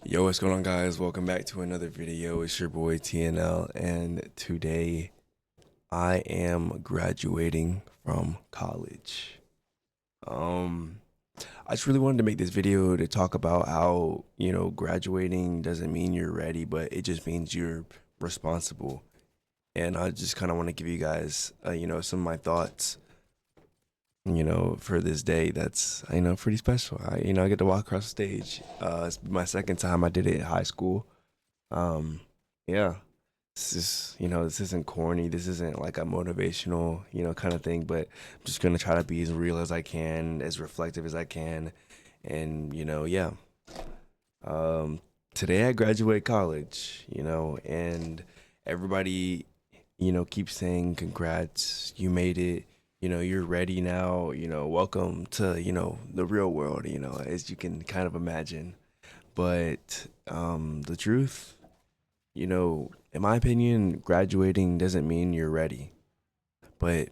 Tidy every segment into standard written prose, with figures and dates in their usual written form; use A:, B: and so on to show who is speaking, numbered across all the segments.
A: Yo, what's going on, guys? Welcome back to another video. It's your boy TNL, and today I am graduating from college. Um, I just really wanted to make this video to talk about how, graduating doesn't mean you're ready, but it just means you're responsible. And I just kind of want to give you guys, some of my thoughts, for this day that's, pretty special. I get to walk across the stage. It's my second time I did it in high school. Um, yeah, this isn't corny. This isn't like a motivational, kind of thing, but I'm just gonna try to be as real as I can, as reflective as I can. And, yeah. Um, Today I graduate college, and everybody, keeps saying congrats, you made it, you're ready now, welcome to, the real world, as you can kind of imagine. But the truth, in my opinion, graduating doesn't mean you're ready, but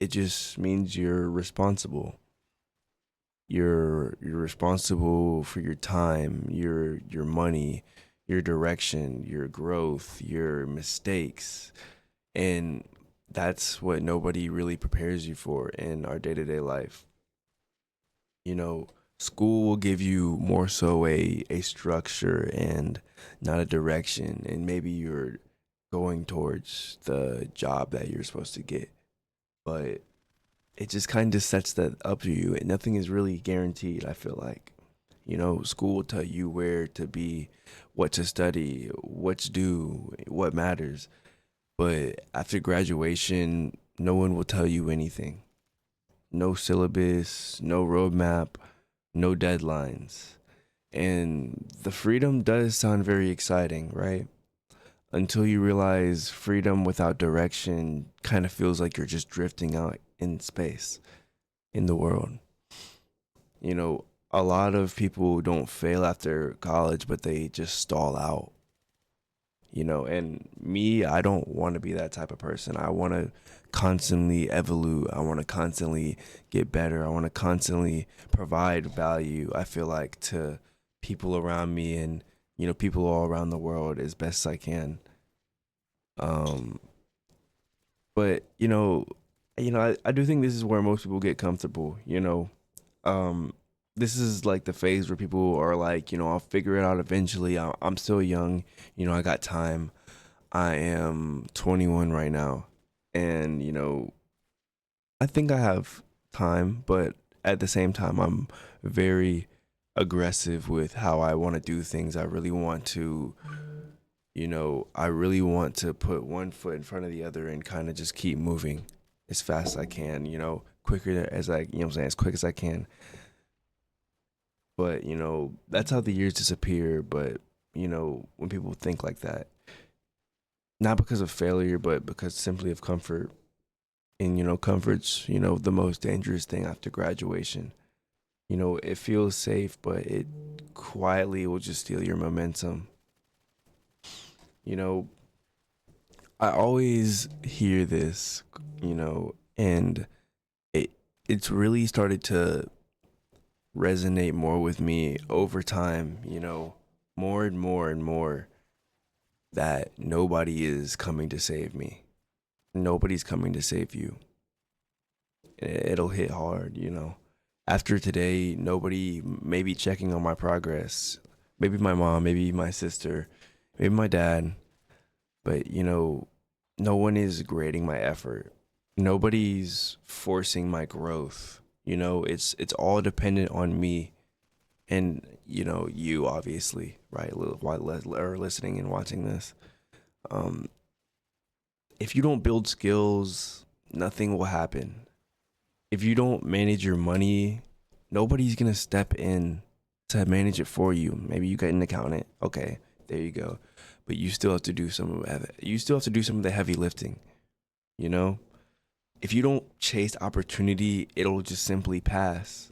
A: it just means you're responsible. You're responsible for your time, your money, your direction, your growth, your mistakes. And that's what nobody really prepares you for in our day-to-day life. You know, School will give you more so a structure and not a direction, and maybe you're going towards the job that you're supposed to get, but it just kind of sets that up for you, and nothing is really guaranteed. I feel like, school will tell you where to be, what to study, what to do, what matters, but after graduation no one will tell you anything. No syllabus, no roadmap, no deadlines. And the freedom does sound very exciting, right? Until you realize freedom without direction kind of feels like you're just drifting out in space, in the world. You know, a lot of people don't fail after college, but they just stall out. And me, I don't want to be that type of person. I want to constantly evolve. I want to constantly get better. I want to constantly provide value, I feel like, to people around me and, people all around the world as best I can. Um, but I do think this is where most people get comfortable. Um, this is like the phase where people are like, I'll figure it out eventually. I'm still young. I got time. I am 21 right now, and I think I have time, but at the same time, I'm very aggressive with how I want to do things. I really want to put one foot in front of the other and kind of just keep moving as fast as I can, quicker as I'm saying, as quick as I can. But, that's how the years disappear. But, when people think like that, not because of failure, but because simply of comfort. And, comfort's, the most dangerous thing after graduation. It feels safe, but it quietly will just steal your momentum. You know, I always hear this, and it's really started to resonate more with me over time, more and more and more, that nobody is coming to save me. Nobody's coming to save you. It'll hit hard, After today, nobody may be checking on my progress. Maybe my mom, maybe my sister, maybe my dad, but no one is grading my effort. Nobody's forcing my growth. It's all dependent on me and you obviously, right? While or listening and watching this, um, if you don't build skills, nothing will happen. If you don't manage your money, nobody's gonna step in to manage it for you. Maybe you get an accountant. Okay, there you go. But you still have to do some of it. You still have to do some of the heavy lifting. You know, if you don't chase opportunity, it'll just simply pass,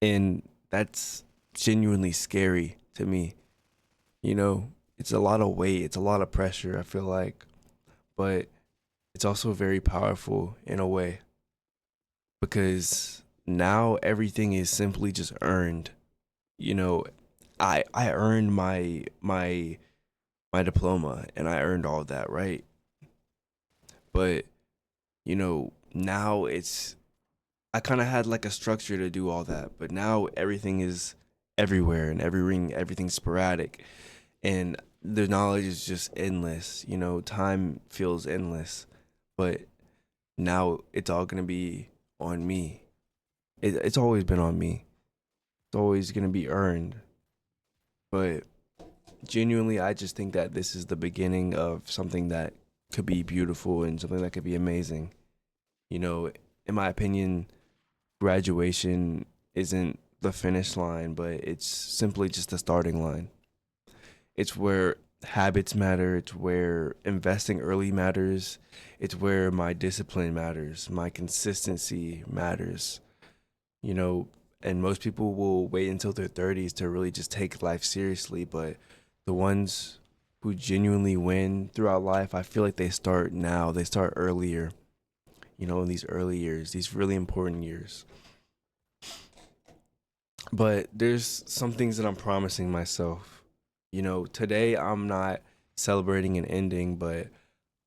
A: and that's genuinely scary to me. It's a lot of weight. It's a lot of pressure. I feel like, but it's also very powerful in a way because now everything is simply just earned. You know, I earned my diploma and I earned all of that, right? But now it's I kind of had like a structure to do all that, but now everything is everywhere and everything's sporadic and the knowledge is just endless. Time feels endless, but now it's all gonna be on me. It's always been on me. It's always gonna be earned, but genuinely, I just think that this is the beginning of something that could be beautiful and something that could be amazing. You know, in my opinion, graduation isn't the finish line, but it's simply just the starting line. It's where habits matter, it's where investing early matters, it's where my discipline matters, my consistency matters. You know, and most people will wait until their 30s to really just take life seriously, but the ones who genuinely win throughout life, I feel like they start now, they start earlier, in these early years, these really important years. But there's some things that I'm promising myself. Today I'm not celebrating an ending, but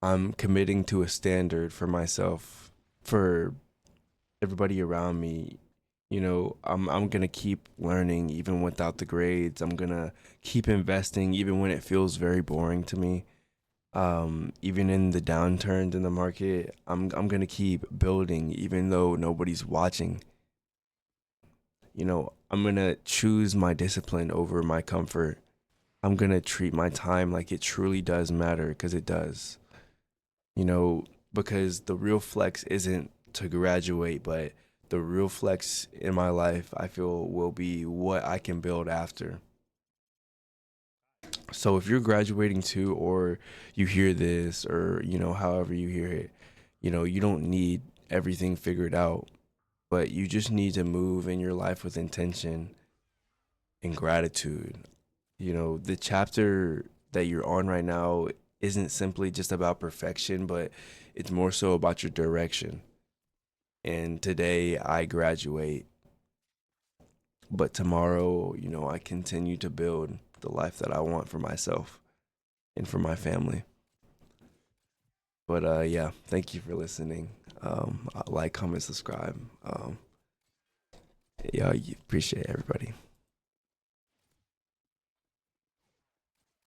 A: I'm committing to a standard for myself, for everybody around me. I'm gonna keep learning even without the grades. I'm gonna keep investing even when it feels very boring to me. Even in the downturns in the market, I'm gonna keep building even though nobody's watching. I'm gonna choose my discipline over my comfort. I'm gonna treat my time like it truly does matter because it does. You know, because the real flex isn't to graduate, but the real flex in my life, I feel, will be what I can build after. So if you're graduating too, or you hear this, or, however you hear it, you don't need everything figured out, but you just need to move in your life with intention and gratitude. The chapter that you're on right now isn't simply just about perfection, but it's more so about your direction. And today I graduate, but tomorrow, I continue to build the life that I want for myself and for my family. But yeah, thank you for listening. Like, comment, subscribe. Yeah, appreciate everybody.